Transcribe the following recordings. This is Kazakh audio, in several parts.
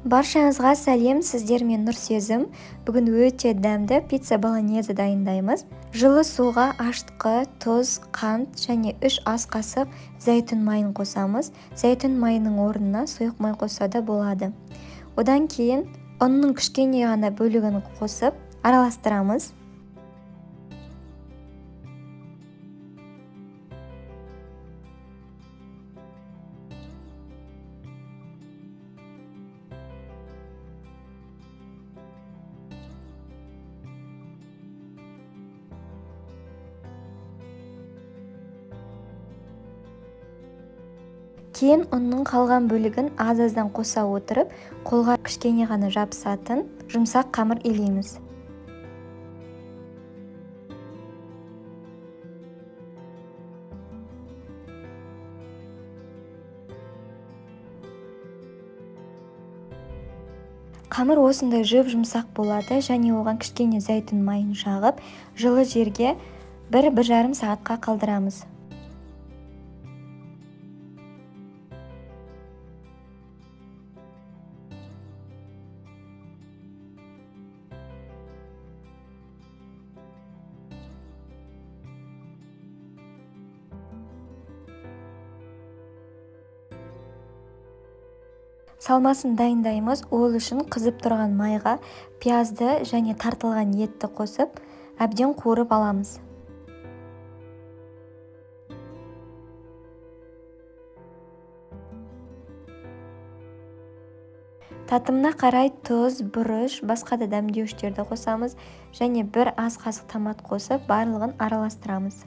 Баршаңызға сәлем, сіздермен Нұрсезім. Бүгін өте дәмді пицца болонезе дайындаймыз. Жылы суға ашытқы, тұз, қант және 3 ас қасық зәйтүн майын қосамыз. Зәйтүн майының орнына сұйық май қосса да болады. Одан кейін ұнның кішкене ғана бөлігін қосып араластырамыз. Кейін ұнның қалған бөлігін аз-аздан қоса отырып, қолға кішкене ғана жабысатын жұмсақ қамыр илейміз. Қамыр осындай жұп-жұмсақ болады және оған кішкене зәйтүн майын жағып, жылы жерге 1-1,5 сағатқа қалдырамыз. Салмасын дайындаймыз. Ол үшін қызып тұрған майға пиязды және тартылған етті қосып, әбден қуырып аламыз. Татымына қарай тұз, бұрыш, басқа да дәмдеуіштерді қосамыз және 1 ас қасық томат қосып, барлығын араластырамыз.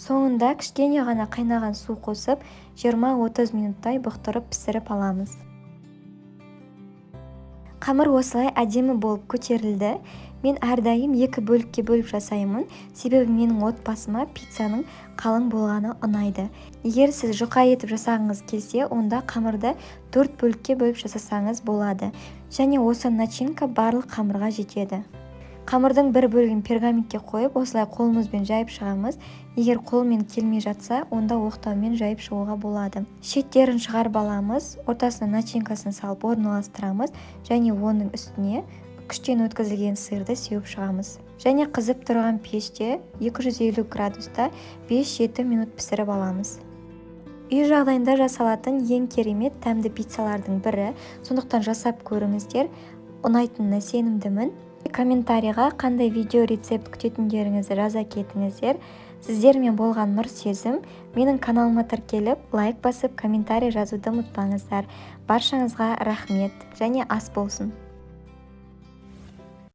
Соңында кішкене ғана қайнаған су қосып, 20-30 минуттай бұқтырып пісіріп аламыз. Қамыр осылай әдемі болып көтерілді. Мен әрдайым 2 бөлікке бөліп жасаймын, себебі менің отбасыма пиццаның қалың болғаны ұнайды. Егер сіз жұқа етіп жасағыңыз келсе, онда қамырды 4 бөлікке бөліп жасасаңыз болады. Және осы начинка барлық қамырға жетеді. Қамырдың бір бөлігін пергаментке қойып, осылай қолымызбен жайып шығамыз. Егер қолмен келмей жатса, онда оқтаумен жайып шығуға болады. Шеттерін шығарып аламыз, ортасына начинкасын салып орналастырамыз және оның үстіне күштен өткізілген сырды сеуіп шығамыз. Және қызып тұрған пеште 250 градуста 5-7 минут пісіріп аламыз. Үй жағдайында жасалатын ең керемет тәмді пиццалардың бірі, сондықтан жасап көріңіздер, ұнайтынына сенімдімін. Комментарийға қандай видео рецепт күтетіндеріңізді жаза кетіңіздер. Сіздермен болған Нұрсезім. Менің каналыма тіркеліп, лайк басып, комментарий жазуды ұмытпаңыздар. Баршаңызға рахмет және ас болсын.